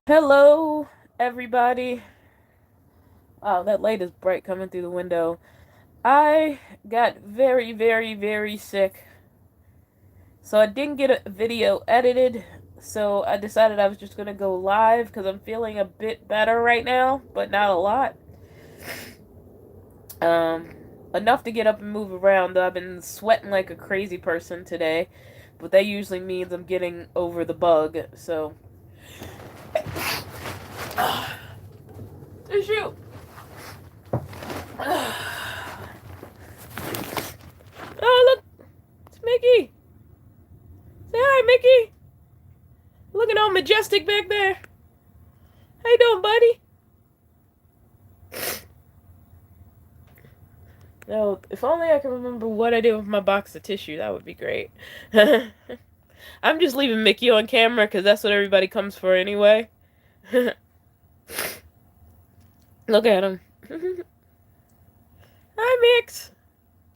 Hello, everybody. Wow, that light is bright coming through the window. I got very, very, very sick, so I didn't get a video edited. So I decided I was just gonna go live because I'm feeling a bit better right now, but not a lot. Um, Enough to get up and move around. Though I've been sweating like a crazy person today, but that usually means I'm getting over the bug. So, tissue. Oh, look, it's Mickey. Say hi, Mickey. Looking all majestic back there. How you doing, buddy? No, if only I could remember what I did with my box of tissue. That would be great. I'm just leaving Mickey on camera because that's what everybody comes for anyway. Look at him. Hi, Mix.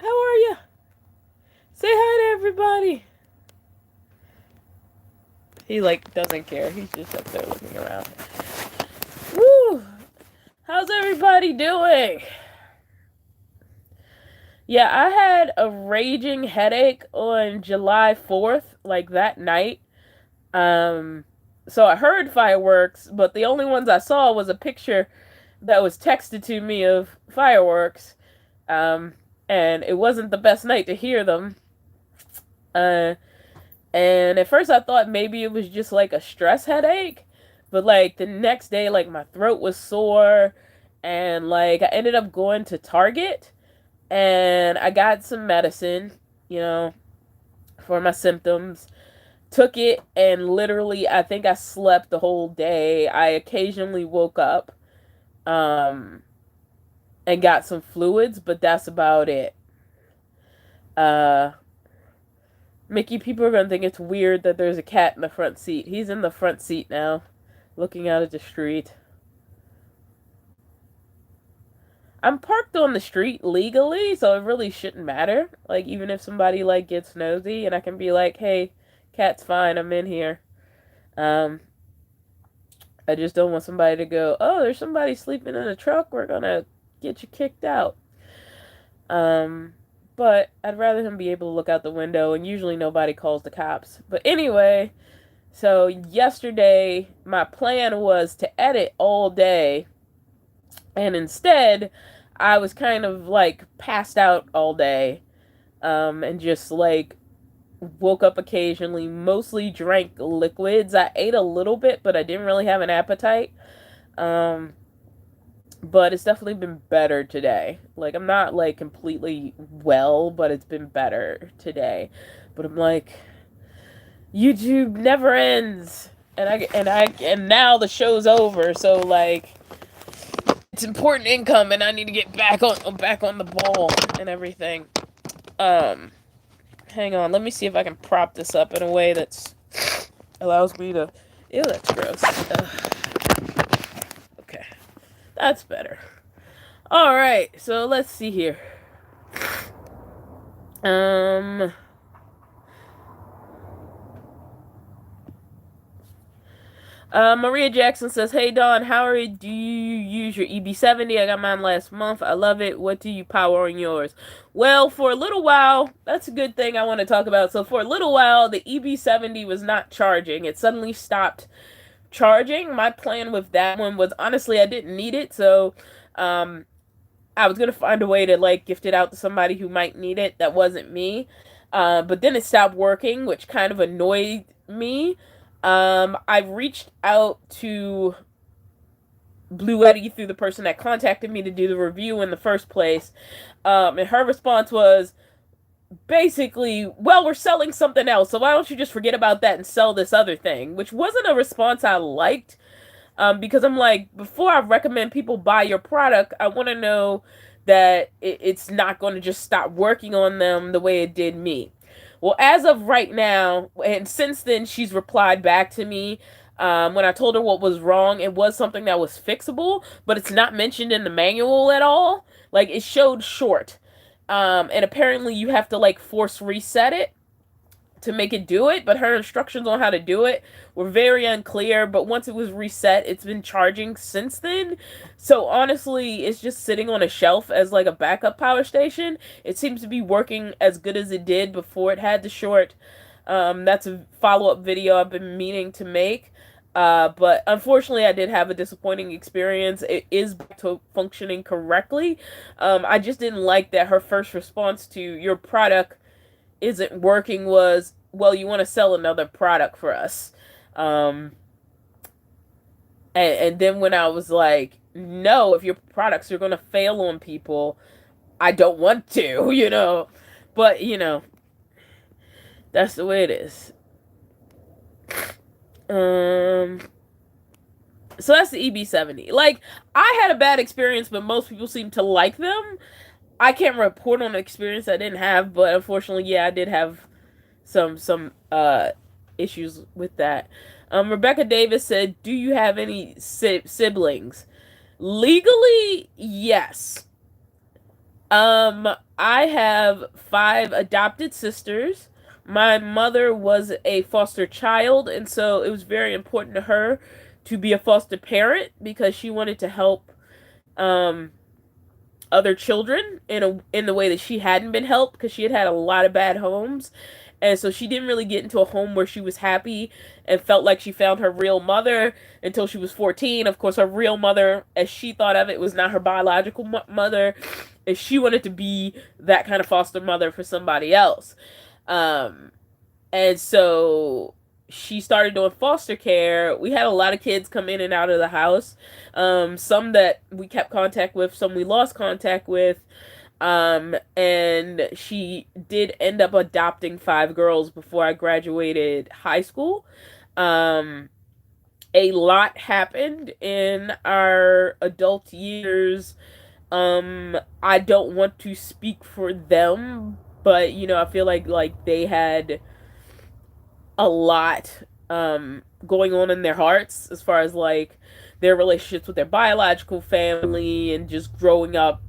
How are you? Say hi to everybody. He doesn't care. He's just up there looking around. Woo! How's everybody doing? Yeah, I had a raging headache on July 4th, like that night. Um, so I heard fireworks, but the only ones I saw was a picture that was texted to me of fireworks. Um, and it wasn't the best night to hear them. Uh, and at first I thought maybe it was just like a stress headache, but like the next day, like my throat was sore, and like I ended up going to Target and I got some medicine, you know, for my symptoms. Took it, and literally, I think I slept the whole day. I occasionally woke up um, and got some fluids, but that's about it. Uh, Mickey, people are gonna think it's weird that there's a cat in the front seat. He's in the front seat now, looking out at the street. I'm parked on the street legally, so it really shouldn't matter. Like, even if somebody like gets nosy, and I can be like, "Hey, cat's fine. I'm in here." Um, I just don't want somebody to go, "Oh, there's somebody sleeping in a truck. We're gonna get you kicked out." Um, but I'd rather him be able to look out the window, and usually nobody calls the cops. But anyway, so yesterday my plan was to edit all day, and instead I was kind of like passed out all day, and just like woke up occasionally, mostly drank liquids. I ate a little bit, but I didn't really have an appetite. Um, but it's definitely been better today. Like, I'm not like completely well, but it's been better today. But I'm like, YouTube never ends. And now the show's over, so like it's important income and I need to get back on the ball and everything. Um Hang on, let me see if I can prop this up in a way that's allows me to. Ew, that's gross. Okay, that's better. All right, so let's see here. Um, Maria Jackson says, "Hey Dawn, do you use your EB70? I got mine last month. I love it. What do you power on yours?" Well, for a little while, that's a good thing I want to talk about. So for a little while, the EB70 was not charging. It suddenly stopped charging. My plan with that one was honestly I didn't need it, so um, I was gonna find a way to like gift it out to somebody who might need it. That wasn't me. But then it stopped working, which kind of annoyed me. I reached out to Bluetti through the person that contacted me to do the review in the first place. And her response was basically, "Well, we're selling something else, so why don't you just forget about that and sell this other thing?" Which wasn't a response I liked. Because I'm like, before I recommend people buy your product, I want to know that it's not going to just stop working on them the way it did me. Well, as of right now, and since then, she's replied back to me. When I told her what was wrong, it was something that was fixable, but it's not mentioned in the manual at all. Like, it showed short. And apparently, you have to, like, force reset it. to make it do it, but her instructions on how to do it were very unclear. But once it was reset, it's been charging since then. So honestly, it's just sitting on a shelf as like a backup power station. It seems to be working as good as it did before it had the short. That's a follow-up video I've been meaning to make. But unfortunately, I did have a disappointing experience. It is back to functioning correctly. I just didn't like that her first response to your product isn't working was, well, you want to sell another product for us. Um, and then when I was like, no, if your products are going to fail on people, I don't want to, But, that's the way it is. So that's the EB70. Like, I had a bad experience, but most people seem to like them. I can't report on an experience I didn't have, but unfortunately, yeah, I did have some issues with that. Rebecca Davis said, "Do you have any siblings?" Legally, yes. I have 5 adopted sisters. My mother was a foster child, and so it was very important to her to be a foster parent because she wanted to help um other children in the way that she hadn't been helped because she had had a lot of bad homes. And so she didn't really get into a home where she was happy and felt like she found her real mother until she was 14. Of course, her real mother, as she thought of it, was not her biological mother. And she wanted to be that kind of foster mother for somebody else. Um, and so she started doing foster care. We had a lot of kids come in and out of the house. Some that we kept contact with, some we lost contact with. And she did end up adopting 5 girls before I graduated high school. A lot happened in our adult years. I don't want to speak for them, but I feel like they had a lot going on in their hearts as far as like their relationships with their biological family and just growing up,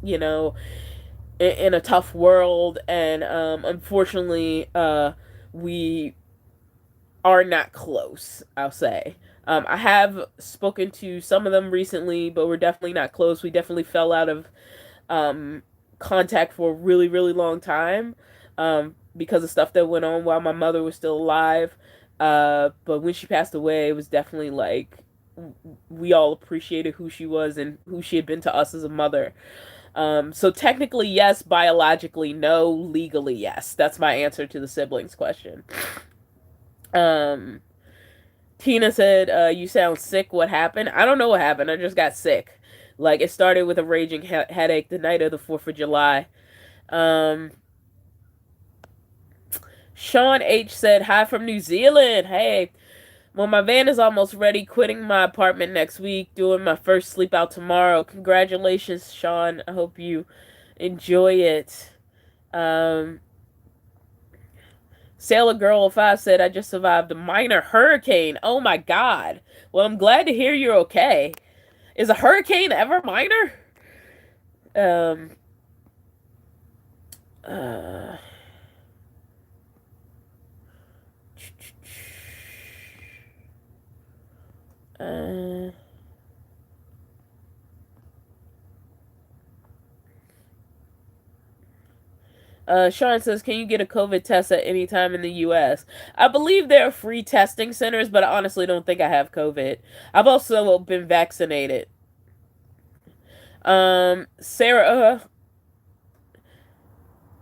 you know, in a tough world. And unfortunately, we are not close, I'll say. I have spoken to some of them recently, but we're definitely not close. We definitely fell out of um, contact for a really, really long time because of stuff that went on while my mother was still alive. But when she passed away, it was definitely like we all appreciated who she was and who she had been to us as a mother. So technically, yes. Biologically, no. Legally, yes. That's my answer to the siblings question. Um, Tina said, "You sound sick. What happened?" I don't know what happened. I just got sick. Like it started with a raging headache the night of the 4th of July. Um, Sean H said, "Hi from New Zealand. Hey, well, my van is almost ready. Quitting my apartment next week. Doing my first sleep out tomorrow. Congratulations, Sean. I hope you enjoy it." Um, Sailor Girl 5 said, "I just survived a minor hurricane. Oh my god. Well, I'm glad to hear you're okay. Is a hurricane ever minor?" Um, uh, uh, Sean says, "Can you get a COVID test at any time in the U.S.?" I believe there are free testing centers, but I honestly don't think I have COVID. I've also been vaccinated. Sarah,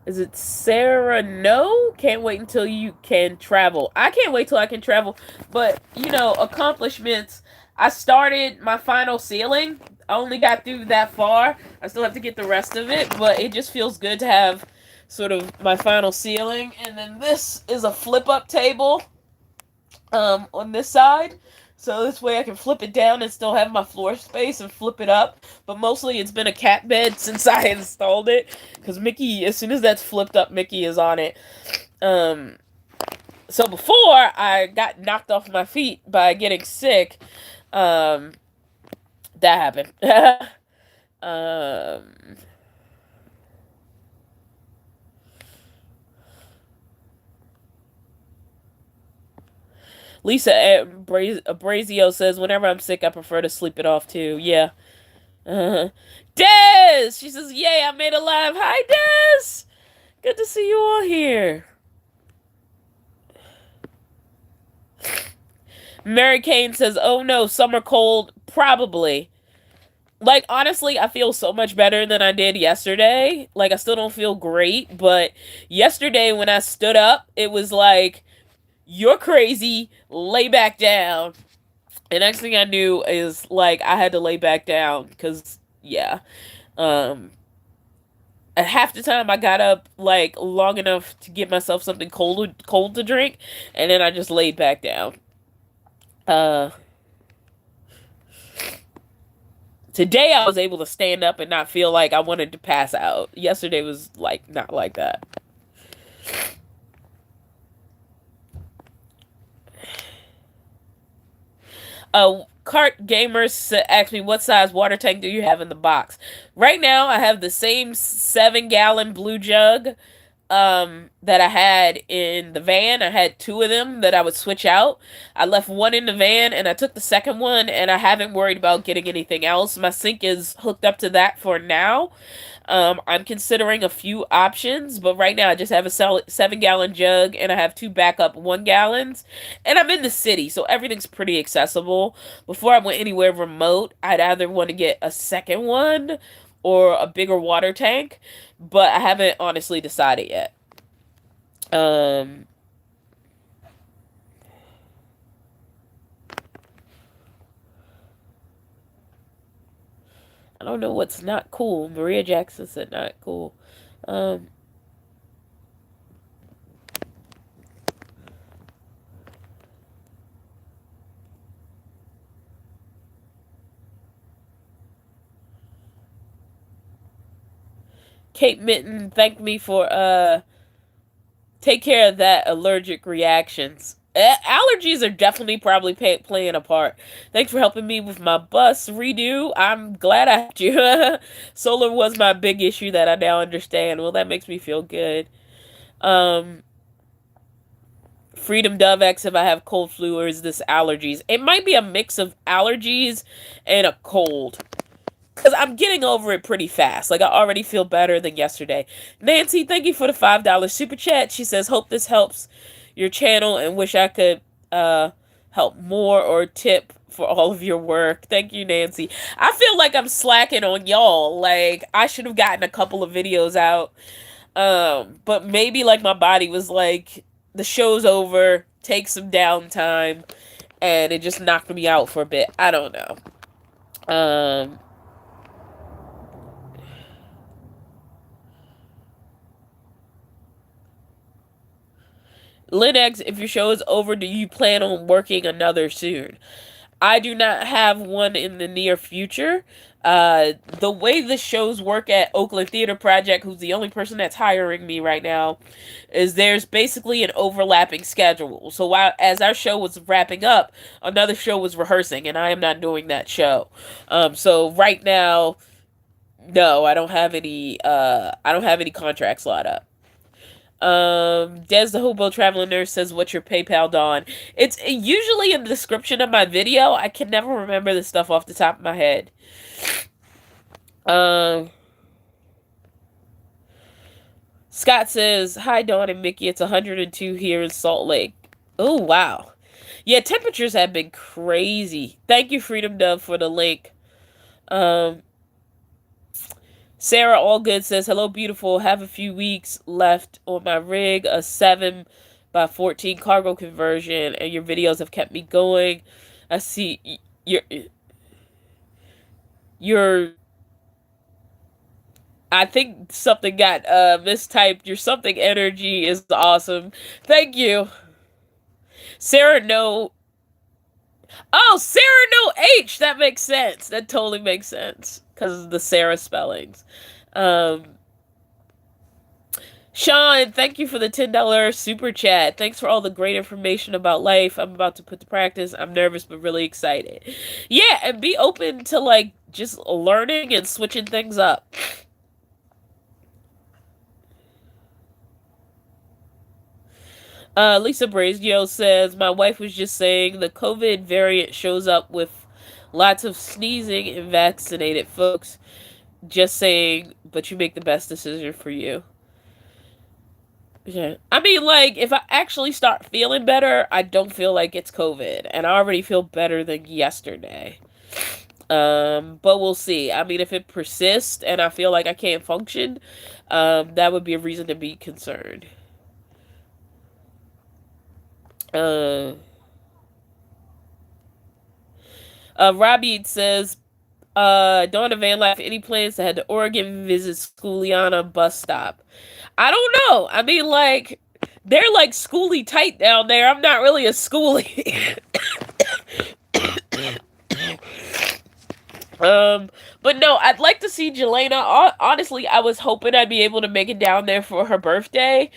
is it Sarah? No, can't wait until you can travel. I can't wait till I can travel. But accomplishments. I started my final ceiling. I only got through that far. I still have to get the rest of it, but it just feels good to have sort of my final ceiling. And then this is a flip up table on this side. So this way I can flip it down and still have my floor space and flip it up. But mostly it's been a cat bed since I installed it. Because Mickey, as soon as that's flipped up, Mickey is on it. So before I got knocked off my feet by getting sick, that happened. um, Lisa Abrazio says, whenever I'm sick, I prefer to sleep it off too. Yeah. Uh-huh. Des! She says, yay, I made a live. Hi, Des! Good to see you all here. Mary Kane says, oh no, summer cold. Probably. Like, honestly, I feel so much better than I did yesterday. Like, I still don't feel great, but yesterday when I stood up, it was like, you're crazy, lay back down. And next thing I knew is, like, I had to lay back down, because, yeah. Um, at half the time I got up, like, long enough to get myself something cold to drink, and then I just laid back down. Today I was able to stand up and not feel like I wanted to pass out. Yesterday was, like, not like that. Cart Gamers asked me, what size water tank do you have in the box? Right now, I have the same 7-gallon blue jug that I had in the van. I had 2 of them that I would switch out. I left one in the van and I took the second one, and I haven't worried about getting anything else. My sink is hooked up to that for now. I'm considering a few options, but right now I just have a 7-gallon jug and I have 2 backup 1-gallons. And I'm in the city, so everything's pretty accessible. Before I went anywhere remote, I'd either want to get a second one or a bigger water tank, but I haven't honestly decided yet. I don't know what's not cool. Maria Jackson said not cool. Kate Mitten thanked me for take care of that allergic reactions. Allergies are definitely probably playing a part. Thanks for helping me with my bus redo. I'm glad I had you. Solar was my big issue that I now understand. Well, that makes me feel good. Freedom Dove X, if I have cold flu or is this allergies? It might be a mix of allergies and a cold. Because I'm getting over it pretty fast. Like, I already feel better than yesterday. Nancy, thank you for the $5 super chat. She says, hope this helps your channel and wish I could help more or tip for all of your work. Thank you, Nancy. I feel like I'm slacking on y'all. Like, I should have gotten a couple of videos out. But maybe, like, my body was like, the show's over, take some downtime, and it just knocked me out for a bit. I don't know. Linux, if your show is over, do you plan on working another soon? I do not have one in the near future. The way the shows work at Oakland Theater Project, who's the only person that's hiring me right now, is there's basically an overlapping schedule. So as our show was wrapping up, another show was rehearsing, and I am not doing that show. So right now, no, I don't have any. I don't have any contracts lined up. Des the Hobo Traveling Nurse says, what's your PayPal, Dawn? It's usually in the description of my video. I can never remember the stuff off the top of my head. Scott says, hi, Dawn and Mickey. It's 102 here in Salt Lake. Oh, wow. Yeah, temperatures have been crazy. Thank you, Freedom Dove, for the link. Sarah Allgood says, hello, beautiful. Have a few weeks left on my rig, a 7x14 cargo conversion, and your videos have kept me going. I see your I think something got mistyped. Your something energy is awesome. Thank you. Sarah no. Oh, Sarah no H. That makes sense. That totally makes sense. Because of the Sarah spellings. Sean, thank you for the $10 super chat. Thanks for all the great information about life. I'm about to put to practice. I'm nervous but really excited. Yeah, and be open to, like, just learning and switching things up. Lisa Brazio says, my wife was just saying the COVID variant shows up with lots of sneezing and vaccinated folks. Just saying, but you make the best decision for you. Yeah. I mean, like, if I actually start feeling better, I don't feel like it's COVID. And I already feel better than yesterday. But we'll see. I mean, if it persists and I feel like I can't function, that would be a reason to be concerned. Uh, Robbie says, Dawn of Van Life, any plans to head to Oregon visit Schooliana bus stop? I don't know. I mean, like, they're like schooly tight down there. I'm not really a schoolie. um, but no, I'd like to see Jelena. Honestly, I was hoping I'd be able to make it down there for her birthday.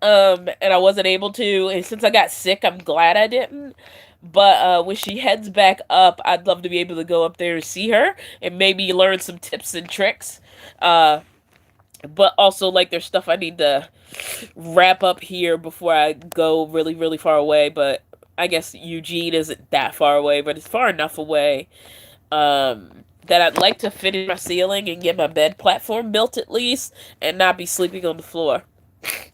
And I wasn't able to. And since I got sick, I'm glad I didn't. But when she heads back up, I'd love to be able to go up there and see her and maybe learn some tips and tricks. But also, like, there's stuff I need to wrap up here before I go really, really far away. But I guess Eugene isn't that far away, but it's far enough away that I'd like to finish my ceiling and get my bed platform built at least and not be sleeping on the floor.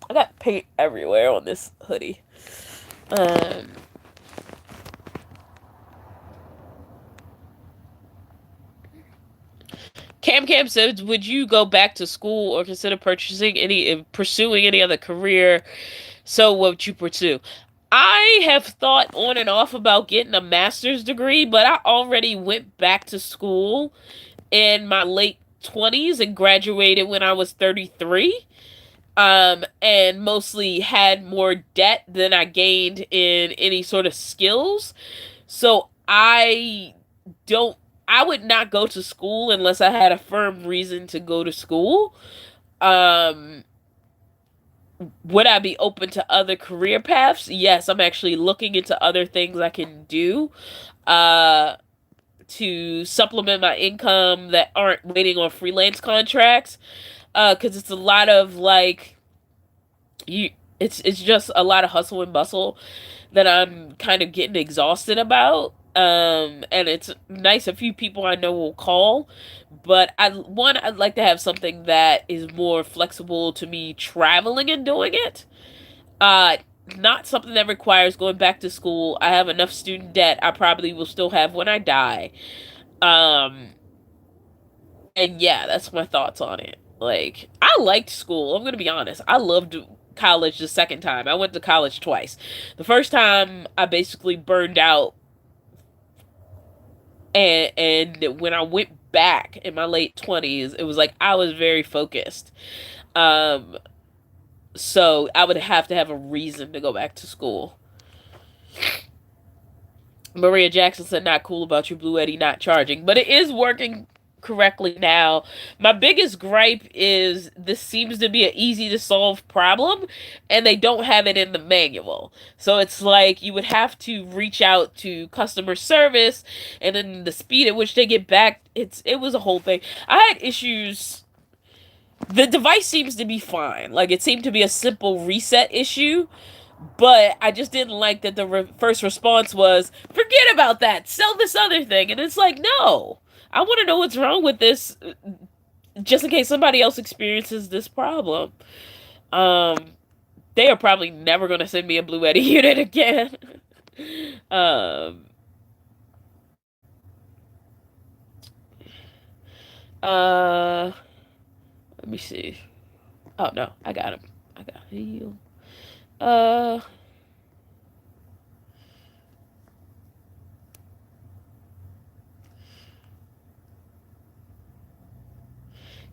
I got paint everywhere on this hoodie. Um, Cam says, "Would you go back to school or consider pursuing any other career? So, what would you pursue?" I have thought on and off about getting a master's degree, but I already went back to school in my late 20s and graduated when I was 33. And mostly had more debt than I gained in any sort of skills. So don't I would not go to school unless I had a firm reason to go to school. Um would I be open to other career paths? Yes, I'm actually looking into other things I can do uh to supplement my income that aren't waiting on freelance contracts. Cuz it's a lot of like you it's just a lot of hustle and bustle that I'm kind of getting exhausted about. And it's nice a few people I know will call, but I'd like to have something that is more flexible to me traveling and doing it. Uh Not something that requires going back to school. I have enough student debt I probably will still have when I die. Um and yeah, that's my thoughts on it. Like, I liked school. I'm gonna be honest. I loved college the second time. I went to college twice. The first time I basically burned out, and when I went back in my late 20s, it was like I was very focused. Um so I would have to have a reason to go back to school. Maria Jackson said, not cool about your Blue Eddy not charging, but it is working correctly now. My biggest gripe is this seems to be an easy to solve problem, and they don't have it in the manual. So it's like you would have to reach out to customer service, and then the speed at which they get back, it was a whole thing. I had issues. The device seems to be fine. Like, it seemed to be a simple reset issue, but I just didn't like that the first response was, forget about that, sell this other thing. And it's like, no, I want to know what's wrong with this, just in case somebody else experiences this problem. Um, they are probably never going to send me a Blue Eddy unit again. um, uh, Let me see. Oh, no, I got him. I got heal. Uh,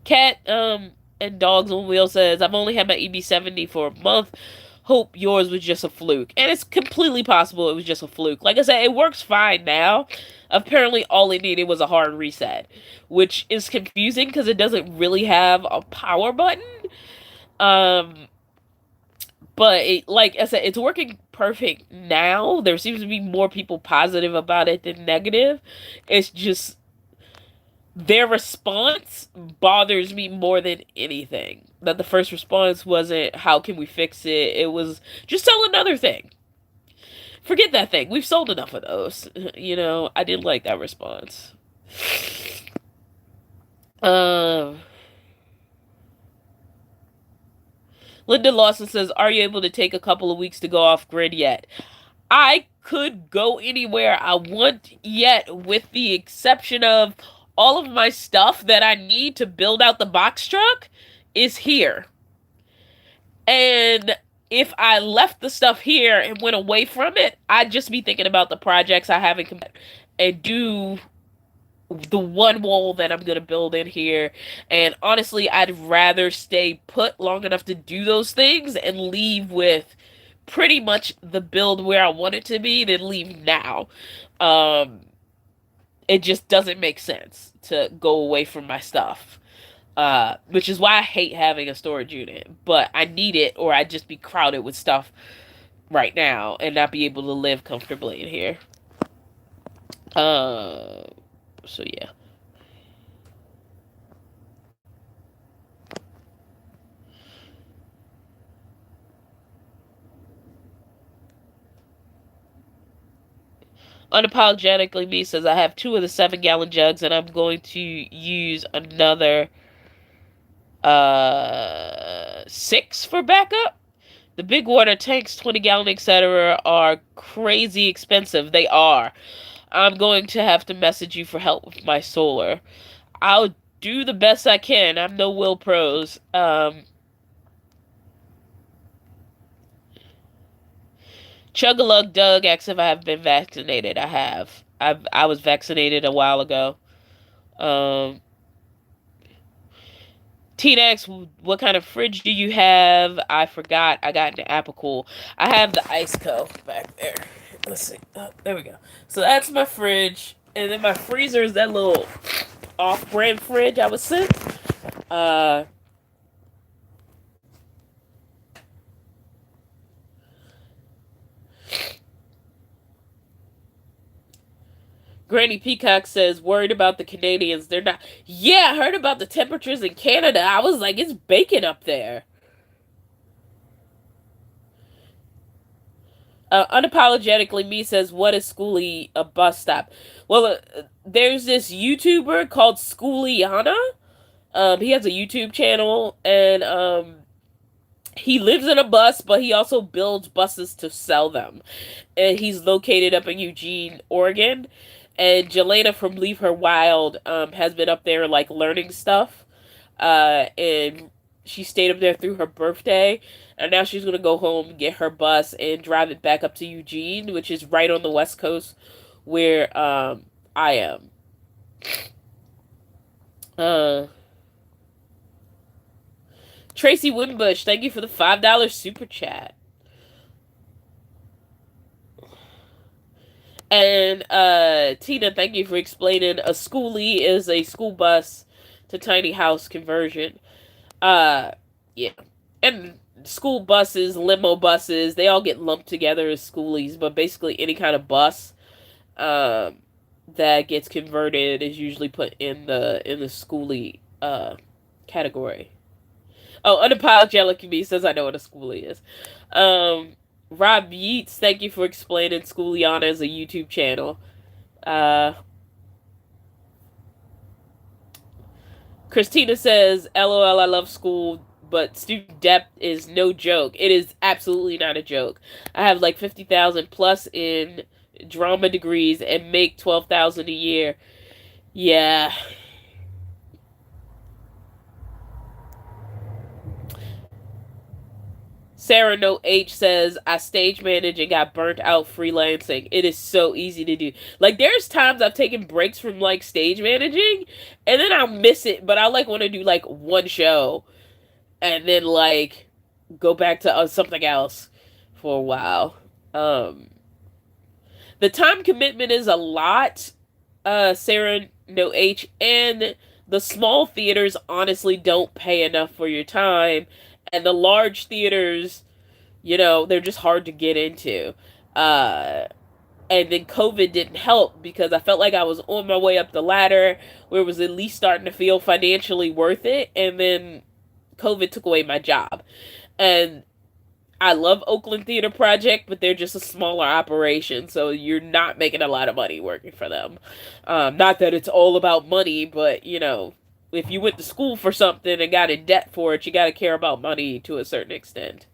Cat and Dogs on Wheels says, I've only had my EB70 for a month. Hope yours was just a fluke. And it's completely possible it was just a fluke. Like I said, it works fine now. Apparently, all it needed was a hard reset, which is confusing because it doesn't really have a power button. Um, but like I said, it's working perfect now. There seems to be more people positive about it than negative. It's just Their response bothers me more than anything. That the first response wasn't, how can we fix it? It was, just sell another thing. Forget that thing. We've sold enough of those. I didn't like that response. Um, Linda Lawson says, are you able to take a couple of weeks to go off grid yet? I could go anywhere I want yet, with the exception of all of my stuff that I need to build out the box truck is here. And if I left the stuff here and went away from it, I'd just be thinking about the projects I haven't completed and do the one wall that I'm gonna build in here. And honestly, I'd rather stay put long enough to do those things and leave with pretty much the build where I want it to be than leave now. Um, it just doesn't make sense to go away from my stuff. Which is why I hate having a storage unit. But I need it, or I'd just be crowded with stuff right now and not be able to live comfortably in here. So yeah. Unapologetically Me says, I have 2 of the 7-gallon jugs and I'm going to use another 6 for backup. The big water tanks, 20-gallon, etc., are crazy expensive. They are. I'm going to have to message you for help with my solar. I'll do the best I can. I'm no Will Pros. Chugalug Doug asks if I have been vaccinated. I have. I was vaccinated a while ago. Um, T-Nex, what kind of fridge do you have? I forgot. I got an Apple Cool. I have the Iceco back there. Let's see. Oh, there we go. So that's my fridge. And then my freezer is that little off-brand fridge I was sent. Uh, Granny Peacock says, worried about the Canadians. They're not. Yeah, I heard about the temperatures in Canada. I was like, it's baking up there. Unapologetically Me says, what is Schoolie a bus stop? Well, there's this YouTuber called Schooliana. He has a YouTube channel, and he lives in a bus, but he also builds buses to sell them. And he's located up in Eugene, Oregon. And Jelena from Leave Her Wild has been up there like learning stuff. And she stayed up there through her birthday. And now she's gonna go home, get her bus, and drive it back up to Eugene, which is right on the west coast where I am. Uh, Tracy Winbush, thank you for the $5 super chat. And Tina, thank you for explaining a schoolie is a school bus to tiny house conversion. Uh yeah. And school buses, limo buses, they all get lumped together as schoolies, but basically any kind of bus um that gets converted is usually put in the schoolie category. Oh, Unapologetic Me says I know what a schoolie is. Um Rob Yeats, thank you for explaining Schooliana as a YouTube channel. Uh, Christina says, LOL, I love school, but student debt is no joke. It is absolutely not a joke. I have like 50,000 plus in drama degrees and make 12,000 a year. Yeah. Sarah No H says, I stage manage and got burnt out freelancing. It is so easy to do. Like, there's times I've taken breaks from, like, stage managing, and then I'll miss it, but I, like, want to do, like, one show, and then, like, go back to something else for a while. The time commitment is a lot, Sarah No H, and the small theaters honestly don't pay enough for your time, and the large theaters, they're just hard to get into. Uh, And then COVID didn't help because I felt like I was on my way up the ladder where it was at least starting to feel financially worth it. And then COVID took away my job. And I love Oakland Theater Project, but they're just a smaller operation, so you're not making a lot of money working for them. Not that it's all about money, but you know, if you went to school for something and got in debt for it, you got to care about money to a certain extent.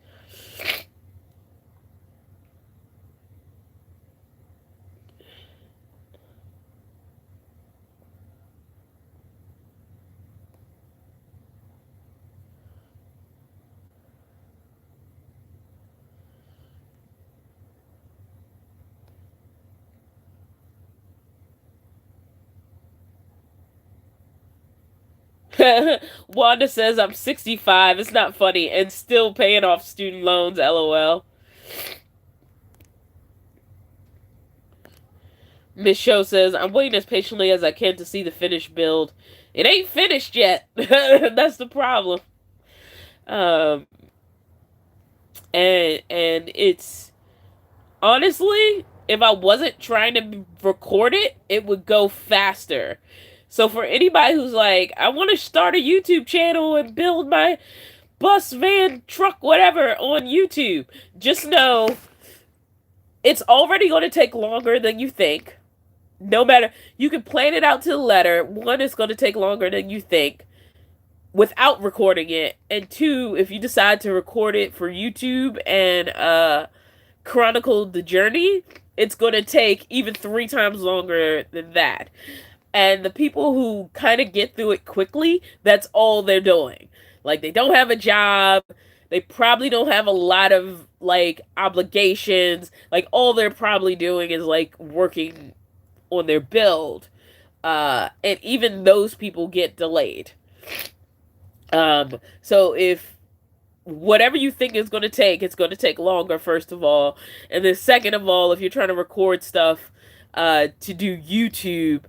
Wanda says I'm 65. It's not funny and still paying off student loans. LOL. Miss Show says I'm waiting as patiently as I can to see the finished build. It ain't finished yet. That's the problem. Um, and it's honestly, if I wasn't trying to record it, it would go faster. So for anybody who's like, I want to start a YouTube channel and build my bus, van, truck, whatever on YouTube, just know it's already going to take longer than you think. No matter, you can plan it out to the letter. One, it's going to take longer than you think without recording it. And two, if you decide to record it for YouTube and chronicle the journey, it's going to take even 3 times longer than that. And the people who kind of get through it quickly, that's all they're doing. Like, they don't have a job. They probably don't have a lot of, like, obligations. Like, all they're probably doing is, like, working on their build. And even those people get delayed. So if whatever you think is going to take, it's going to take longer, first of all. And then second of all, if you're trying to record stuff to do YouTube,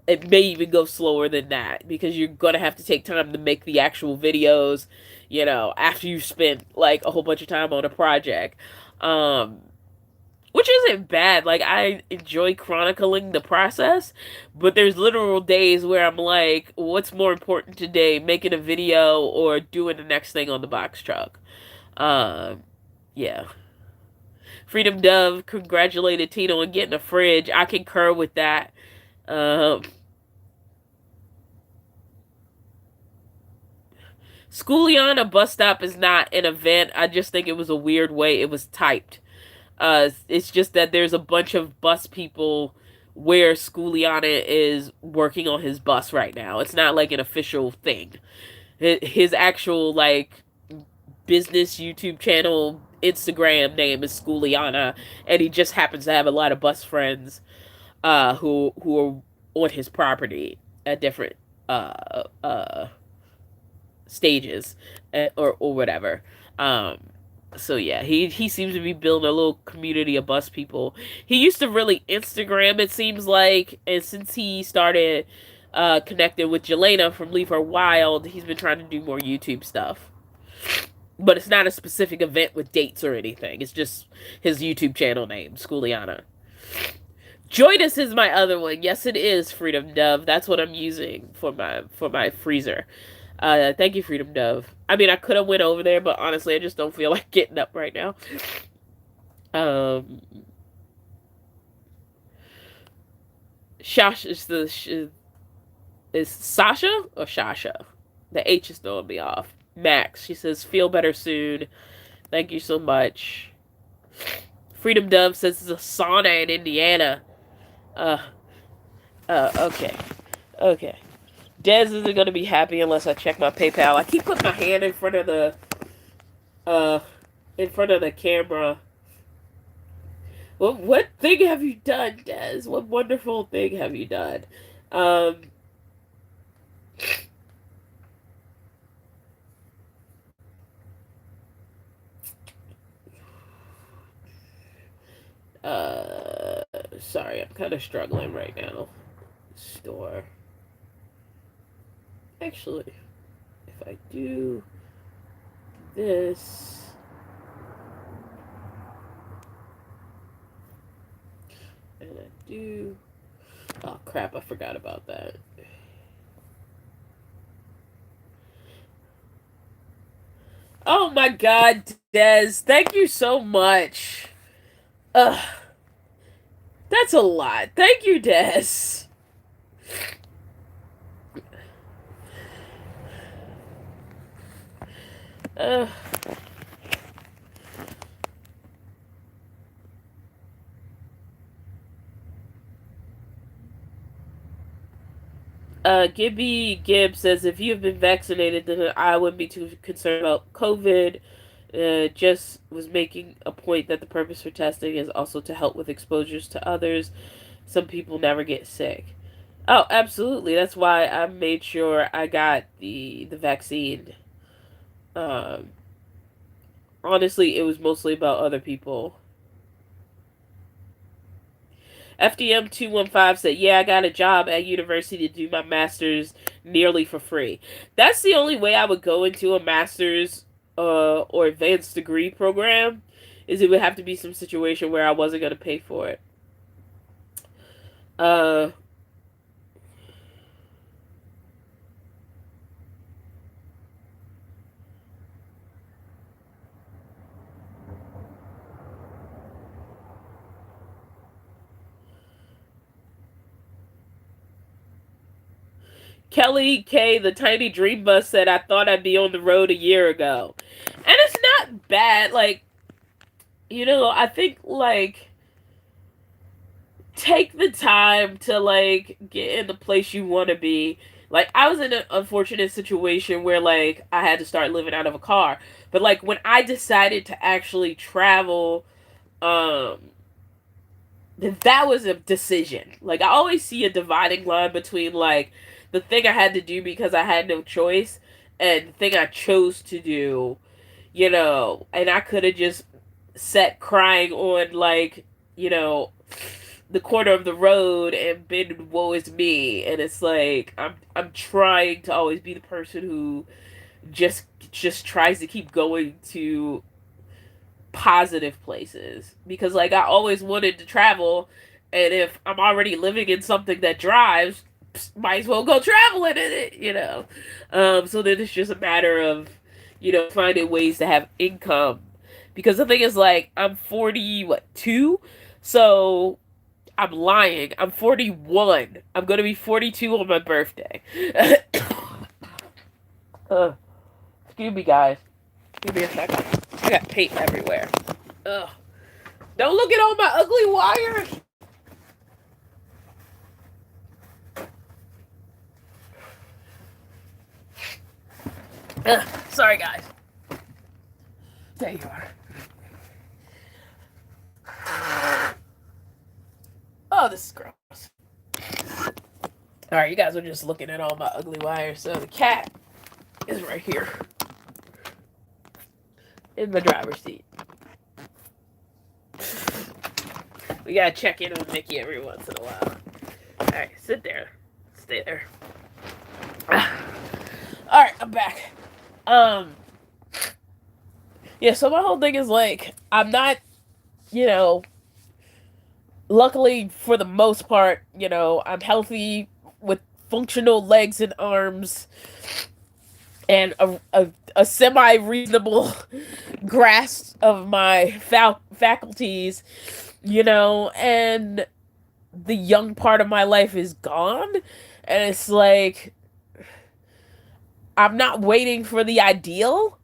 it may even go slower than that because you're going to have to take time to make the actual videos, you know, after you've spent like a whole bunch of time on a project. Which isn't bad. Like, I enjoy chronicling the process, but there's literal days where I'm like, what's more important today, making a video or doing the next thing on the box truck? Um, yeah. Freedom Dove congratulated Tino on getting a fridge. I concur with that. Um, Schooliana bus stop is not an event. I just think it was a weird way it was typed. It's just that there's a bunch of bus people where Schooliana is working on his bus right now. It's not like an official thing. His actual like business YouTube channel, Instagram name is Schooliana, and he just happens to have a lot of bus friends who are on his property at different uh uh stages or whatever. Um so yeah, he seems to be building a little community of bus people. He used to really Instagram, it seems like, and since he started connecting with Jelena from Leave Her Wild, he's been trying to do more YouTube stuff. But it's not a specific event with dates or anything. It's just his YouTube channel name, Schooliana. Joinus is my other one. Yes, it is, Freedom Dove. That's what I'm using for my freezer. Thank you, Freedom Dove. I mean, I could have went over there, but honestly, I just don't feel like getting up right now. Um, Shash is Sasha or Shasha? The H is throwing me off. Max, she says, feel better soon. Thank you so much. Freedom Dove says it's a sauna in Indiana. Uh, okay. Okay. Dez isn't going to be happy unless I check my PayPal. I keep putting my hand uh, in front of the camera. What thing have you done, Dez? What wonderful thing have you done? Um, sorry, I'm kind of struggling right now. Store. Actually, if I do this, And I do. Oh crap! I forgot about that. Oh my God, Des! Thank you so much. Ugh, that's a lot. Thank you, Des. Uh, Gibby Gibb says if you have been vaccinated, then I wouldn't be too concerned about COVID. Just was making a point that the purpose for testing is also to help with exposures to others. Some people never get sick. Oh, absolutely. That's why I made sure I got the vaccine. Um, Honestly, it was mostly about other people. FDM215 said, "Yeah, I got a job at university to do my master's nearly for free." That's the only way I would go into a master's or advanced degree program, is it would have to be some situation where I wasn't going to pay for it. Uh, Kelly K, the Tiny Dream Bus, said, "I thought I'd be on the road a year ago." And it's not bad. Like, I think, like, take the time to, like, get in the place you want to be. Like, I was in an unfortunate situation where, like, I had to start living out of a car. But, like, when I decided to actually travel, um, that was a decision. Like, I always see a dividing line between, like, the thing I had to do because I had no choice and the thing I chose to do, and I could have just sat crying on, like, the corner of the road and been woe is me. And it's like I'm trying to always be the person who just tries to keep going to positive places, because, like, I always wanted to travel, and if I'm already living in something that drives, might as well go traveling in it. So then it's just a matter of finding ways to have income, because the thing is, like, I'm 40, what, 2, so I'm lying. I'm 41. I'm gonna be 42 on my birthday. Excuse me, guys. Give me a second. I got paint everywhere. Ugh. Don't look at all my ugly wires. Sorry, guys. There you are. Oh, this is gross. Alright, you guys are just looking at all my ugly wires. So the cat is right here in the driver's seat. We gotta check in on Mickey every once in a while. Alright, sit there. Stay there. Alright, I'm back. Yeah, so my whole thing is, like, I'm not, luckily for the most part, I'm healthy with functional legs and arms and a semi reasonable grasp of my faculties, and the young part of my life is gone. And it's like, I'm not waiting for the ideal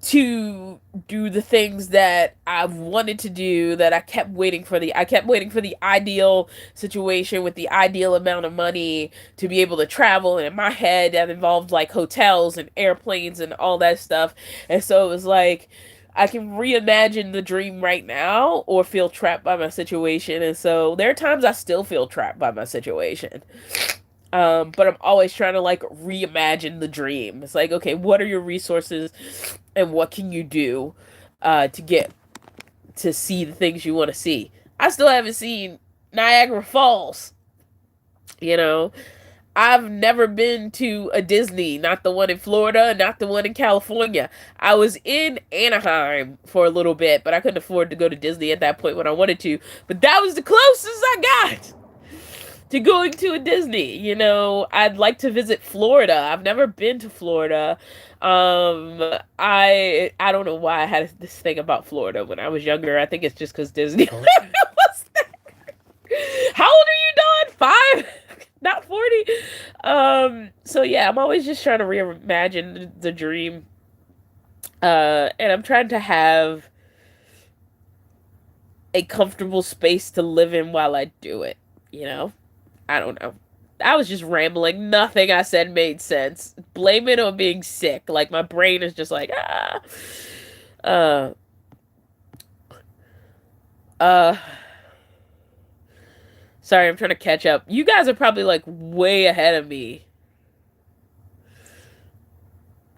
to do the things that I've wanted to do, that I kept waiting for the ideal situation with the ideal amount of money to be able to travel. And in my head, that involved, like, hotels and airplanes and all that stuff. And so it was like, I can reimagine the dream right now or feel trapped by my situation. And so there are times I still feel trapped by my situation. But I'm always trying to, like, reimagine the dream. It's like, okay, what are your resources and what can you do to get to see the things you want to see? I still haven't seen Niagara Falls, you know? I've never been to a Disney, not the one in Florida, not the one in California. I was in Anaheim for a little bit, but I couldn't afford to go to Disney at that point when I wanted to. But that was the closest I got to going to a Disney. I'd like to visit Florida. I've never been to Florida. I don't know why I had this thing about Florida when I was younger. I think it's just because Disney was there. How old are you, Dawn? 5? Not 40? So yeah, I'm always just trying to reimagine the dream. And I'm trying to have a comfortable space to live in while I do it, you know? I don't know. I was just rambling. Nothing I said made sense. Blame it on being sick. Like my brain is just like, ah. Uh uh Sorry, I'm trying to catch up. You guys are probably like way ahead of me.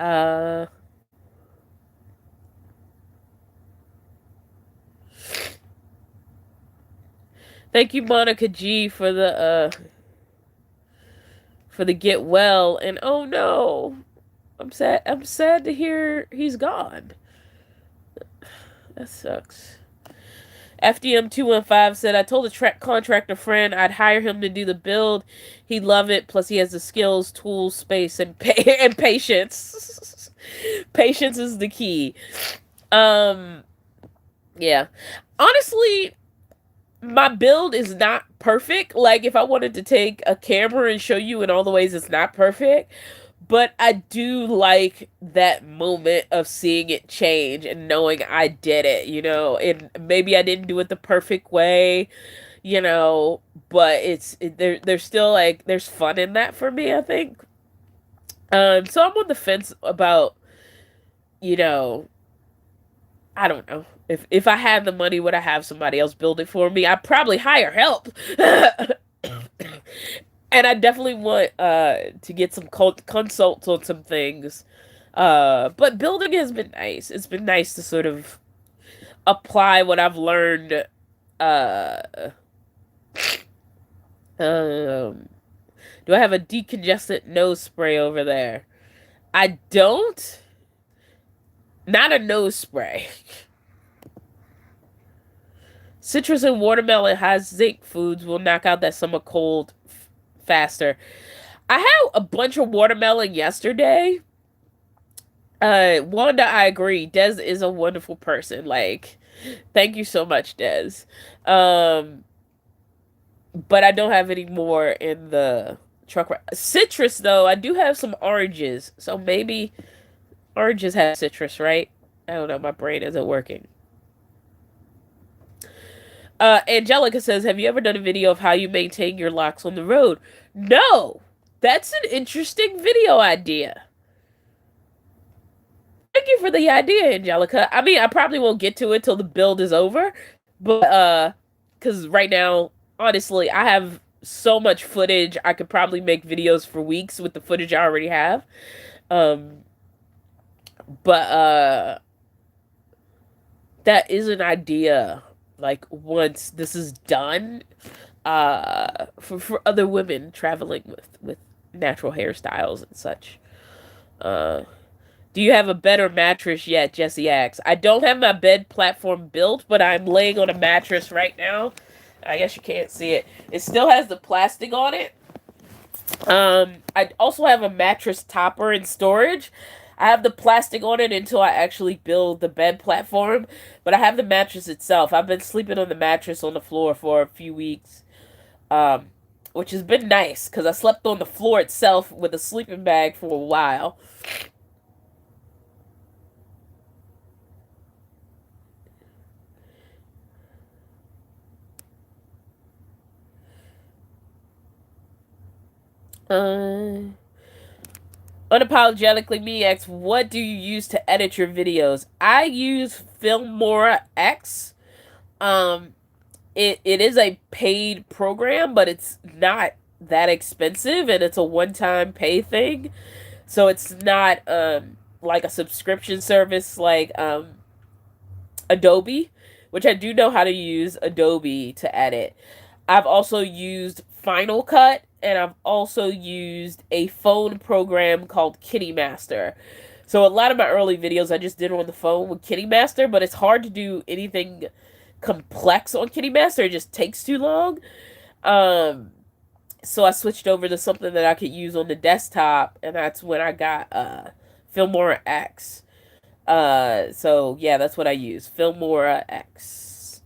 Uh Thank you, Monica G, for the get well. And oh no. I'm sad to hear he's gone. That sucks. FDM215 said, I told a contractor friend I'd hire him to do the build. He'd love it. Plus, he has the skills, tools, space, and and patience. Patience is the key. Um, yeah. Honestly, my build is not perfect. Like, if I wanted to take a camera and show you in all the ways it's not perfect, but I do like that moment of seeing it change and knowing I did it, and maybe I didn't do it the perfect way, but there's still like there's fun in that for me, I think. So I'm on the fence about, you know, I don't know. If I had the money, would I have somebody else build it for me? I'd probably hire help. And I definitely want to get some consults on some things. But building has been nice. It's been nice to sort of apply what I've learned. Uh, um, do I have a decongestant nose spray over there? I don't. Not a nose spray. Citrus and watermelon high zinc foods will knock out that summer cold faster. I had a bunch of watermelon yesterday. Wanda, I agree. Des is a wonderful person. Like, thank you so much, Des. Um, but I don't have any more in the truck. Citrus, though, I do have some oranges. So maybe oranges have citrus, right? I don't know. My brain isn't working. Angelica says, have you ever done a video of how you maintain your locks on the road? No! That's an interesting video idea. Thank you for the idea, Angelica. I mean, I probably won't get to it till the build is over, but, because right now, honestly, I have so much footage, I could probably make videos for weeks with the footage I already have. Um, but, that is an idea. Like, once this is done, for other women traveling with natural hairstyles and such. Uh, do you have a better mattress yet? Jesse asks. I don't have my bed platform built, but I'm laying on a mattress right now. I guess you can't see it. It still has the plastic on it. I also have a mattress topper in storage. I have the plastic on it until I actually build the bed platform, but I have the mattress itself. I've been sleeping on the mattress on the floor for a few weeks, which has been nice because I slept on the floor itself with a sleeping bag for a while. Uh, Unapologetically Me asks, what do you use to edit your videos? I use Filmora X. Um, it is a paid program, but it's not that expensive, and it's a one-time pay thing. So it's not like a subscription service like Adobe, which I do know how to use Adobe to edit. I've also used Final Cut and I've also used a phone program called KittyMaster. So a lot of my early videos I just did on the phone with KittyMaster, but it's hard to do anything complex on KittyMaster. It just takes too long. Um, so I switched over to something that I could use on the desktop, and that's when I got Filmora X. So yeah, that's what I use, Filmora X.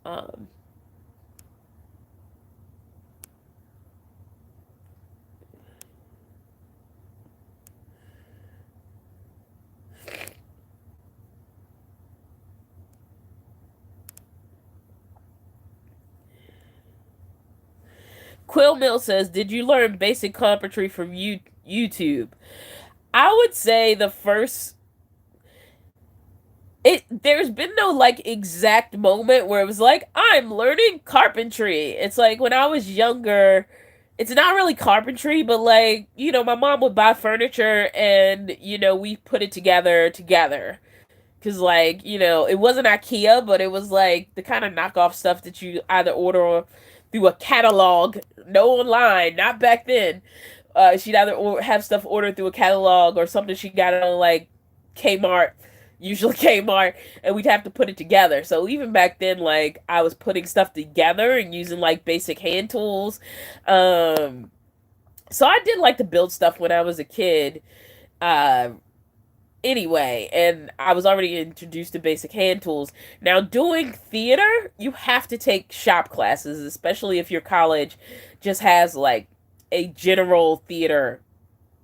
Quill Mill says, "Did you learn basic carpentry from YouTube?" I would say the first it there's been no like exact moment where it was like I'm learning carpentry. It's like when I was younger, it's not really carpentry, but like, my mom would buy furniture and, we put it together. Cause like, it wasn't IKEA, but it was like the kind of knockoff stuff that you either order through a catalog, no online, not back then. She'd either have stuff ordered through a catalog or something she got on like Kmart, usually Kmart, and we'd have to put it together. So even back then, like I was putting stuff together and using like basic hand tools. Um, so I did like to build stuff when I was a kid. Uh, anyway, and I was already introduced to basic hand tools. Now, doing theater, you have to take shop classes, especially if your college just has like a general theater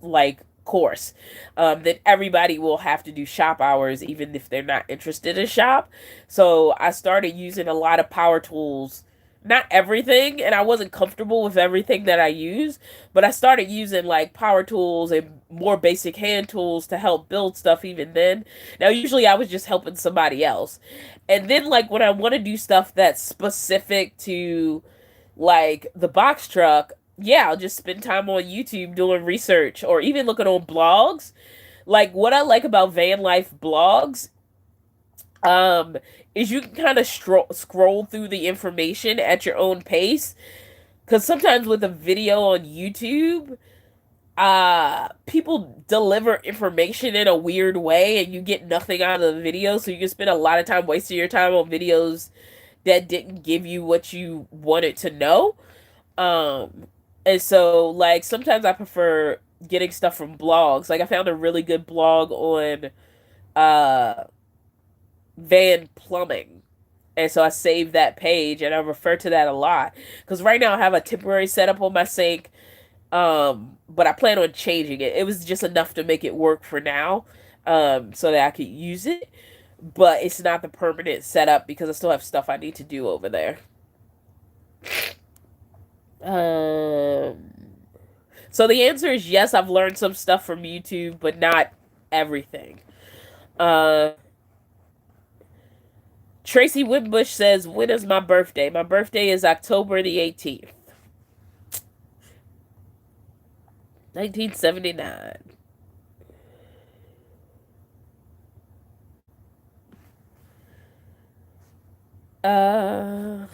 like course, that everybody will have to do shop hours even if they're not interested in shop. So I started using a lot of power tools, not everything, and I wasn't comfortable with everything that I use, but I started using like power tools and more basic hand tools to help build stuff even then. Now usually I was just helping somebody else, and then like when I want to do stuff that's specific to like the box truck, yeah, I'll just spend time on YouTube doing research or even looking on blogs. Like what I like about van life blogs, um, is you can kind of scroll through the information at your own pace. Because sometimes with a video on YouTube, people deliver information in a weird way and you get nothing out of the video. So you can spend a lot of time wasting your time on videos that didn't give you what you wanted to know. Um, and so like sometimes I prefer getting stuff from blogs. Like I found a really good blog on uh van plumbing. And so I saved that page and I refer to that a lot. Because right now I have a temporary setup on my sink. But I plan on changing it. It was just enough to make it work for now. So that I could use it. But it's not the permanent setup because I still have stuff I need to do over there. Um, so the answer is yes, I've learned some stuff from YouTube, but not everything. Uh, Tracy Whitbush says, when is my birthday? My birthday is October the 18th, 1979. Uh,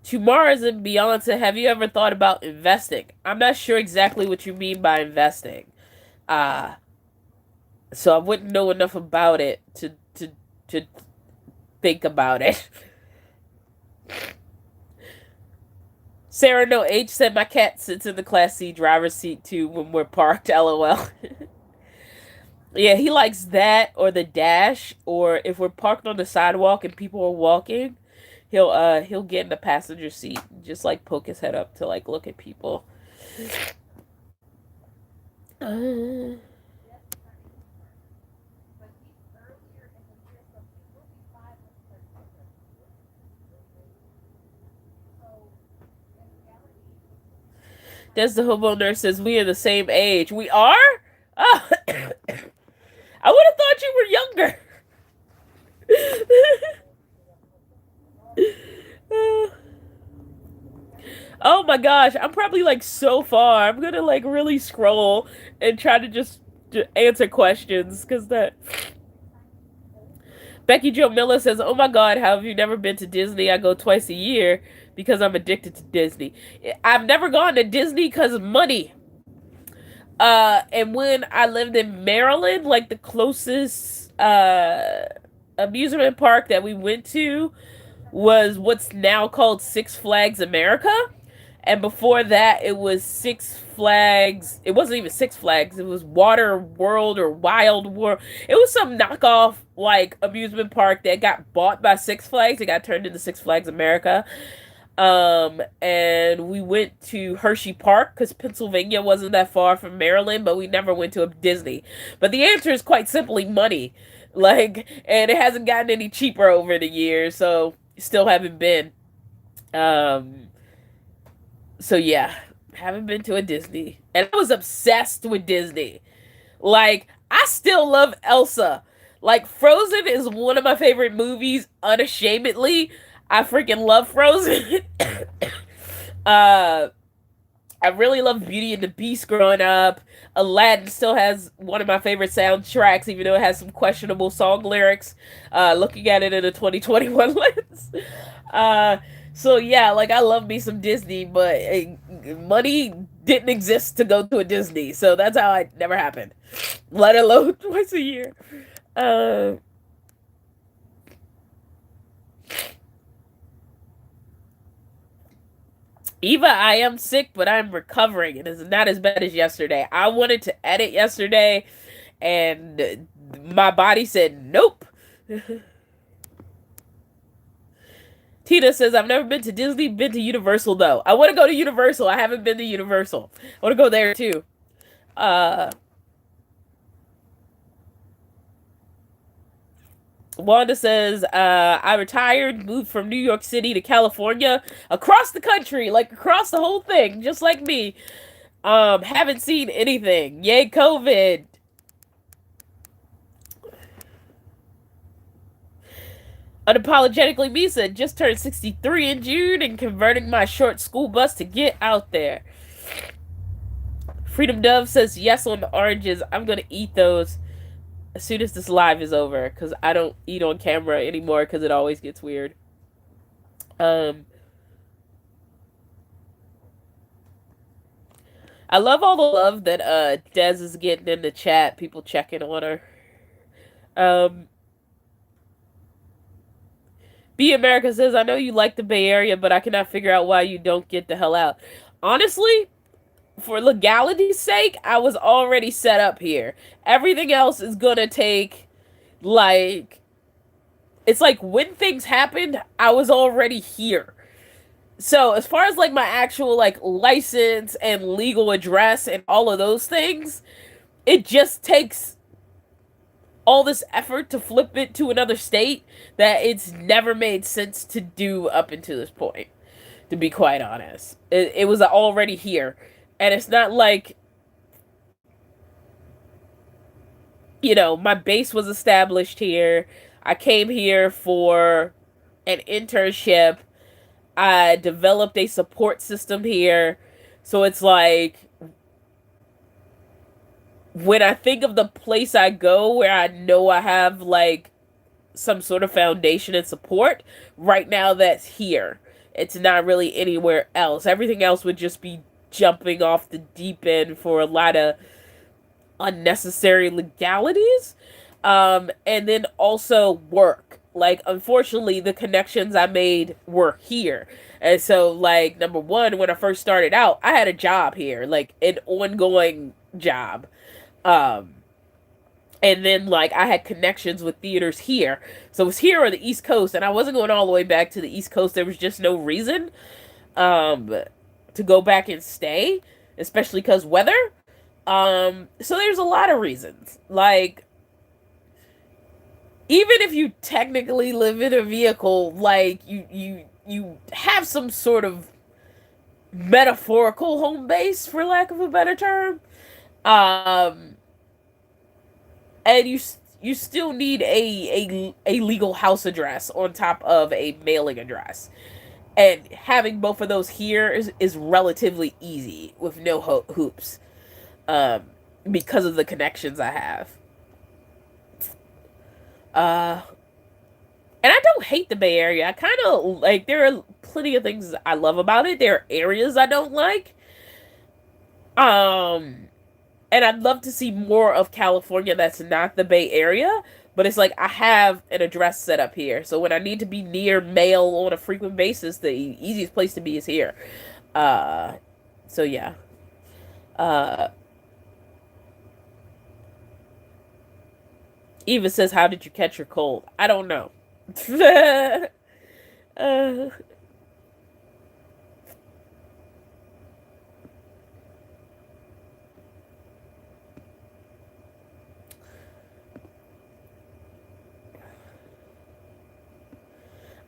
to Mars and Beyonce, have you ever thought about investing? I'm not sure exactly what you mean by investing. Uh, so I wouldn't know enough about it to think about it. Sarah No H said my cat sits in the Class C driver's seat too when we're parked. LOL. Yeah, he likes that or the dash, or if we're parked on the sidewalk and people are walking, he'll get in the passenger seat and just like poke his head up to like look at people. Uh, Des the hobo nurse says we are the same age. We are? Oh, I would have thought you were younger. Oh my gosh, I'm probably like so far. I'm gonna like really scroll and try to just answer questions because that Becky Jo Miller says, "Oh my God, how have you never been to Disney? I go twice a year because I'm addicted to Disney. I've never gone to Disney because of money. And when I lived in Maryland, like the closest amusement park that we went to was what's now called Six Flags America. And before that, it was Six Flags. It wasn't even Six Flags. It was Water World or Wild World. It was some knockoff like amusement park that got bought by Six Flags. It got turned into Six Flags America. And we went to Hershey Park because Pennsylvania wasn't that far from Maryland, but we never went to a Disney. But the answer is quite simply money. Like, and it hasn't gotten any cheaper over the years, so still haven't been. Um, so yeah, haven't been to a Disney. And I was obsessed with Disney. Like, I still love Elsa. Like, Frozen is one of my favorite movies, unashamedly. I freaking love Frozen. uh, I really loved Beauty and the Beast growing up. Aladdin still has one of my favorite soundtracks, even though it has some questionable song lyrics. Looking at it in a 2021 lens. Uh, so yeah, like I love me some Disney, but money didn't exist to go to a Disney, so that's how it never happened. Let alone twice a year. Uh, Eva, I am sick, but I'm recovering. It is not as bad as yesterday. I wanted to edit yesterday, and my body said nope. Tina says, I've never been to Disney, been to Universal, though. I want to go to Universal. I haven't been to Universal. I want to go there, too. Uh, Wanda says, I retired, moved from New York City to California, across the country, like across the whole thing, just like me. Haven't seen anything. Yay, COVID. Unapologetically me said, just turned 63 in June and converting my short school bus to get out there. Freedom Dove says, yes on the oranges. I'm going to eat those as soon as this live is over because I don't eat on camera anymore because it always gets weird. I love all the love that Des is getting in the chat. People checking on her. B America says, I know you like the Bay Area, but I cannot figure out why you don't get the hell out. Honestly, for legality's sake, I was already set up here. Everything else is gonna take, like, it's like when things happened, I was already here. So as far as like my actual like license and legal address and all of those things, it just takes all this effort to flip it to another state that it's never made sense to do up until this point, to be quite honest. It was already here. And it's not like, you know, my base was established here. I came here for an internship. I developed a support system here. So it's like, when I think of the place I go where I know I have like some sort of foundation and support, right now that's here. It's not really anywhere else. Everything else would just be jumping off the deep end for a lot of unnecessary legalities. And then also work. Like, unfortunately, the connections I made were here. And so, like, number one, when I first started out, I had a job here, like, an ongoing job. Um, and then, like, I had connections with theaters here. So it was here on the East Coast, and I wasn't going all the way back to the East Coast. There was just no reason to go back and stay, especially because weather. So there's a lot of reasons. Like, even if you technically live in a vehicle, like, you have some sort of metaphorical home base, for lack of a better term. Um, and you still need a legal house address on top of a mailing address. And having both of those here is relatively easy with no hoops. Um, because of the connections I have. Uh, And I don't hate the Bay Area. I kind of like, there are plenty of things I love about it. There are areas I don't like. Um, and I'd love to see more of California that's not the Bay Area. But it's like I have an address set up here, so when I need to be near mail on a frequent basis, the easiest place to be is here. Uh, so yeah. Uh, Eva says, "How did you catch your cold?" I don't know. uh,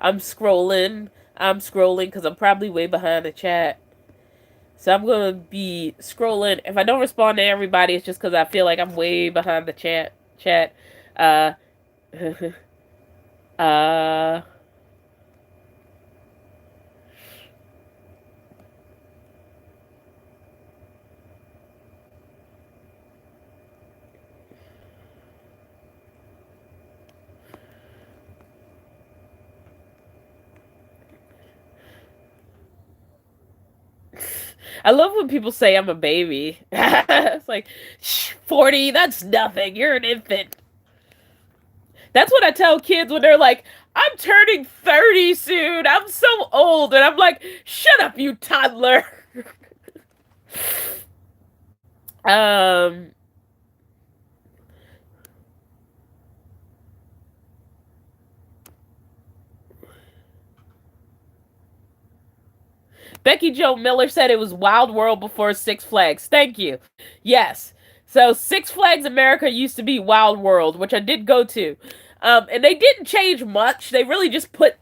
I'm scrolling. I'm scrolling because I'm probably way behind the chat. So I'm gonna be scrolling. If I don't respond to everybody, it's just because I feel like I'm way behind the chat. Uh, uh. I love when people say I'm a baby. It's like, 40, that's nothing. You're an infant. That's what I tell kids when they're like, I'm turning 30 soon. I'm so old. And I'm like, shut up, you toddler. um, Becky Joe Miller said it was Wild World before Six Flags. Thank you. Yes. So Six Flags America used to be Wild World, which I did go to. And they didn't change much. They really just put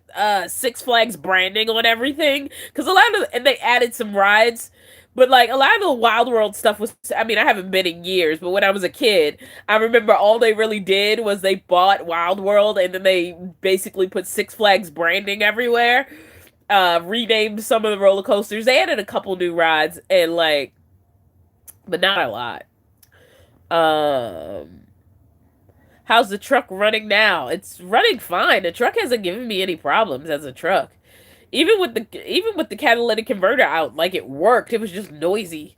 Six Flags branding on everything. Because a lot of, and they added some rides. But like a lot of the Wild World stuff was, I mean, I haven't been in years, but when I was a kid, I remember all they really did was they bought Wild World and then they basically put Six Flags branding everywhere, renamed some of the roller coasters. They added a couple new rides and like, but not a lot. Um, how's the truck running now? It's running fine. The truck hasn't given me any problems as a truck. Even with the catalytic converter out, like it worked. It was just noisy.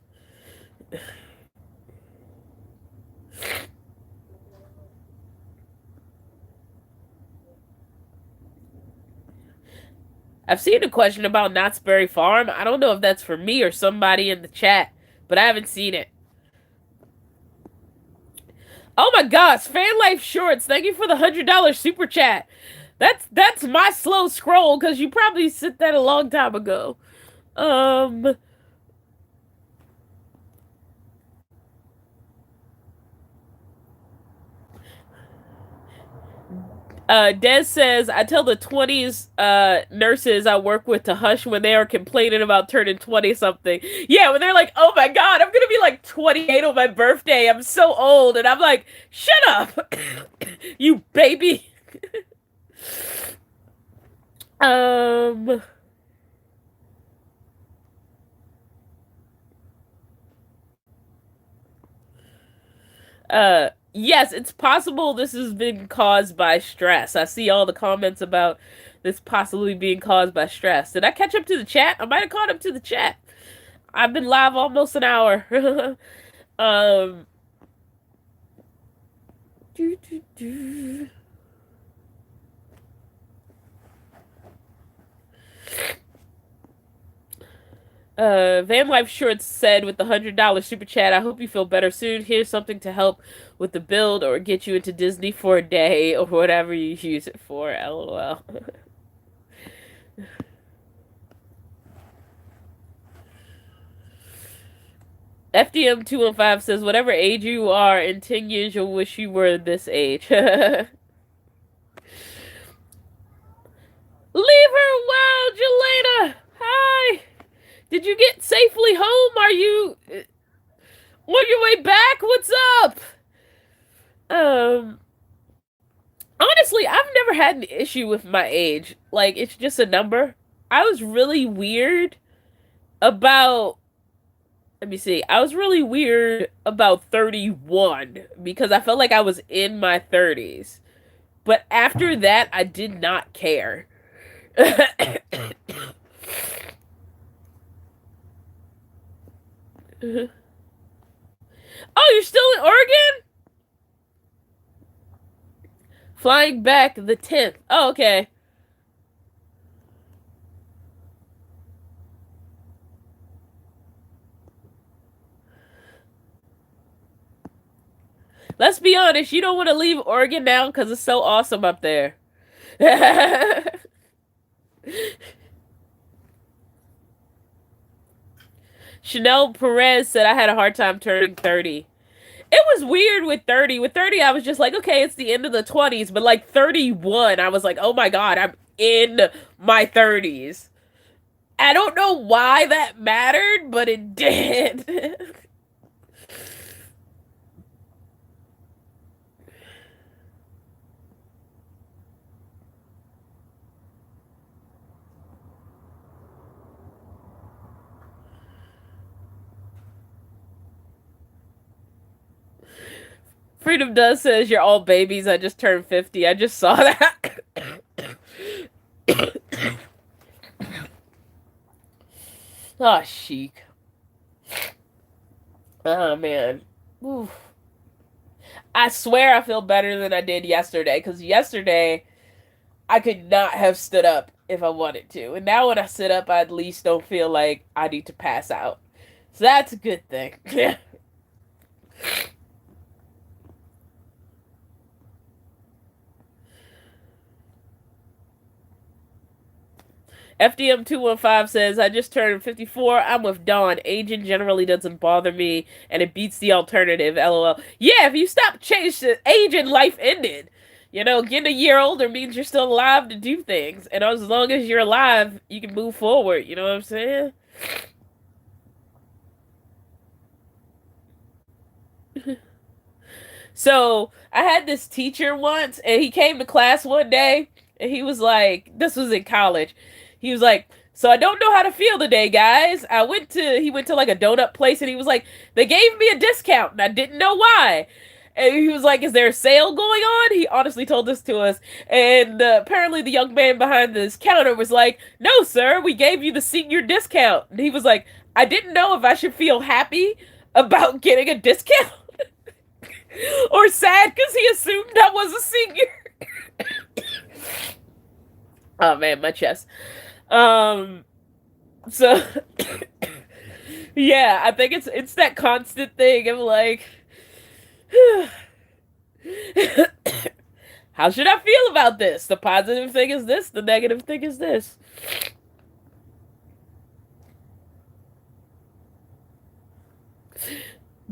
I've seen a question about Knott's Berry Farm. I don't know if that's for me or somebody in the chat, but I haven't seen it. Oh my gosh, Fan Life Shorts, thank you for the $100 super chat. That's my slow scroll because you probably sent that a long time ago. Um, Des says, I tell the 20s nurses I work with to hush when they are complaining about turning 20 something. Yeah, when they're like, oh my god, I'm gonna be like 28 on my birthday. I'm so old. And I'm like, shut up, you baby. um, yes, it's possible this has been caused by stress. I see all the comments about this possibly being caused by stress. Did I catch up to the chat? I might have caught up to the chat. I've been live almost an hour. um do, do, do. Van Life Shorts said with the $100 super chat, I hope you feel better soon. Here's something to help with the build or get you into Disney for a day or whatever you use it for. LOL. FDM215 says, whatever age you are, in 10 years you'll wish you were this age. Leave her well, Jelena! Hi! Did you get safely home? Are you on your way back? What's up? Um, Honestly, I've never had an issue with my age. Like, it's just a number. I was really weird about, let me see. I was really weird about 31 because I felt like I was in my 30s. But after that, I did not care. Oh, you're still in Oregon? Flying back the 10th. Oh, okay. Let's be honest, you don't want to leave Oregon now because it's so awesome up there. Chanel Perez said I had a hard time turning 30. It was weird with 30. With 30, I was just like, okay, it's the end of the 20s. But like 31, I was like, oh my God, I'm in my 30s. I don't know why that mattered, but it did. Freedom Does says you're all babies. I just turned 50. I just saw that. Oh, chic. Oh, man. Oof. I swear I feel better than I did yesterday. Because yesterday, I could not have stood up if I wanted to. And now when I sit up, I at least don't feel like I need to pass out. So that's a good thing. FDM215 says, I just turned 54. I'm with Dawn. Aging generally doesn't bother me, and it beats the alternative. LOL. Yeah, if you stop changing aging, life ended. You know, getting a year older means you're still alive to do things. And as long as you're alive, you can move forward. You know what I'm saying? So I had this teacher once, and he came to class one day, and he was like, this was in college. He was like, so I don't know how to feel today, guys. He went to like a donut place, and he was like, they gave me a discount, and I didn't know why. And he was like, is there a sale going on? He honestly told this to us. And apparently the young man behind this counter was like, no, sir, we gave you the senior discount. And he was like, I didn't know if I should feel happy about getting a discount or sad because he assumed I was a senior. Oh man, my chest. Um, so yeah, I think it's that constant thing of like, how should I feel about this? The positive thing is this. The negative thing is this.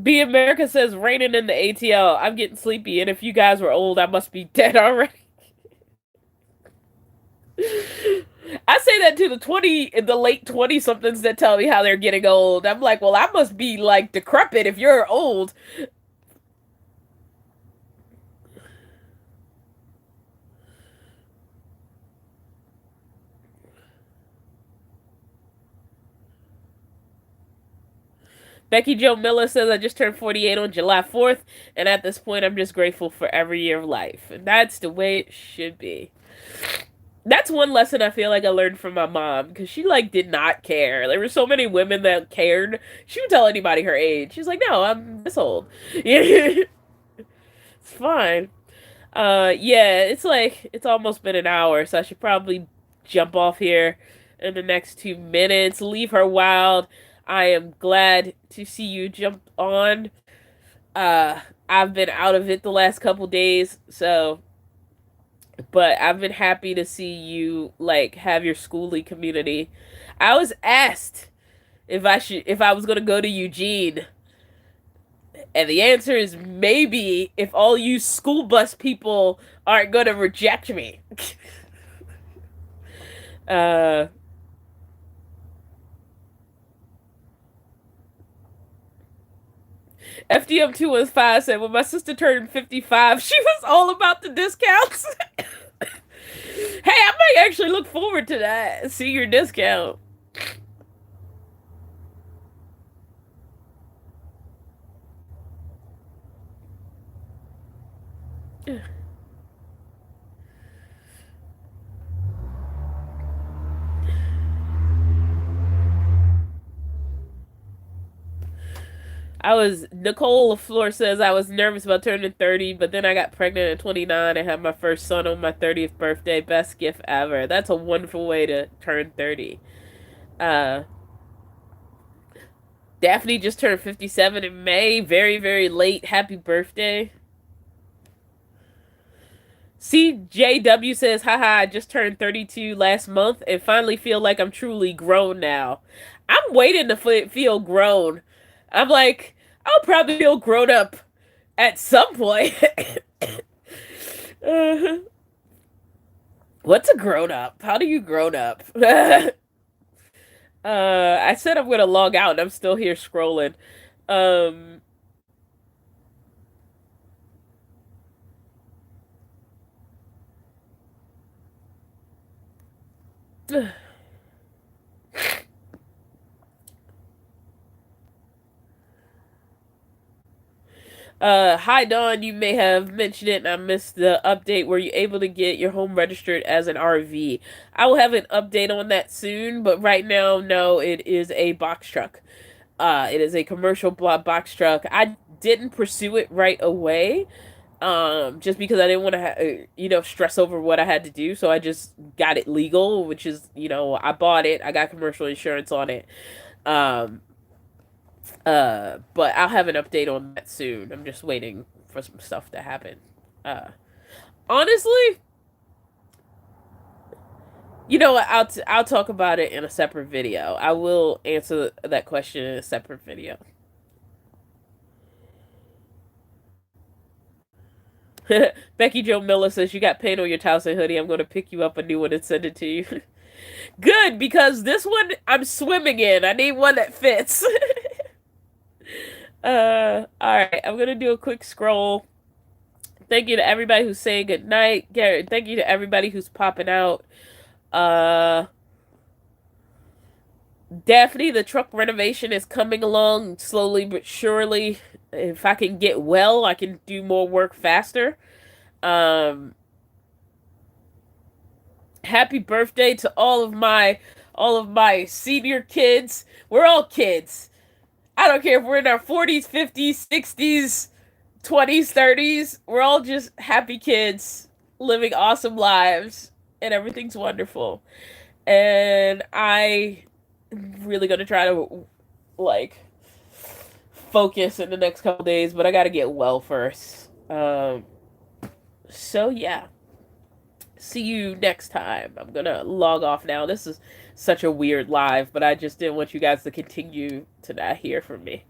B America says raining in the ATL. I'm getting sleepy, and if you guys were old, I must be dead already. I say that to the late 20 somethings that tell me how they're getting old. I'm like, well, I must be like decrepit if you're old. Becky Joe Miller says, I just turned 48 on July 4th, and at this point, I'm just grateful for every year of life. And that's the way it should be. That's one lesson I feel like I learned from my mom, because she, like, did not care. There were so many women that cared. She would tell anybody her age. She's like, no, I'm this old. It's fine. Yeah, it's like, it's almost been an hour, so I should probably jump off here in the next 2 minutes. Leave her wild. I am glad to see you jump on. Uh, I've been out of it the last couple days, so, but I've been happy to see you, like, have your schoolie community. I was asked if I was gonna go to Eugene, and the answer is maybe if all you school bus people aren't gonna reject me. uh, FDM215 said, when my sister turned 55, she was all about the discounts. Hey, I might actually look forward to that. See your discount. Nicole LaFleur says I was nervous about turning 30, but then I got pregnant at 29 and had my first son on my 30th birthday. Best gift ever. That's a wonderful way to turn 30. Uh, Daphne just turned 57 in May. Very, very late. Happy birthday. CJW says, haha, I just turned 32 last month and finally feel like I'm truly grown now. I'm waiting to feel grown. I'm like, I'll probably feel grown up at some point. uh, what's a grown up? How do you grown up? I said I'm gonna log out and I'm still here scrolling. Um, hi Dawn, you may have mentioned it and I missed the update. Were you able to get your home registered as an RV? I will have an update on that soon, but right now, no, it is a box truck. It is a commercial box truck. I didn't pursue it right away, just because I didn't want to, stress over what I had to do. So I just got it legal, which is, I bought it. I got commercial insurance on it. Um, but I'll have an update on that soon. I'm just waiting for some stuff to happen. Uh, Honestly, what? I'll talk about it in a separate video. I will answer that question in a separate video. Becky Joe Miller says, you got paint on your Towson hoodie. I'm going to pick you up a new one and send it to you. Good, because this one I'm swimming in. I need one that fits. Alright. I'm going to do a quick scroll. Thank you to everybody who's saying good night. Garrett, thank you to everybody who's popping out. Uh, Daphne, the truck renovation is coming along slowly but surely. If I can get well, I can do more work faster. Um, Happy birthday to all of my senior kids. We're all kids. I don't care if we're in our 40s, 50s, 60s, 20s, 30s. We're all just happy kids living awesome lives and everything's wonderful. And I really gonna try to like focus in the next couple days, but I gotta get well first. So yeah. See you next time. I'm gonna log off now. This is such a weird live, but I just didn't want you guys to continue to not hear from me.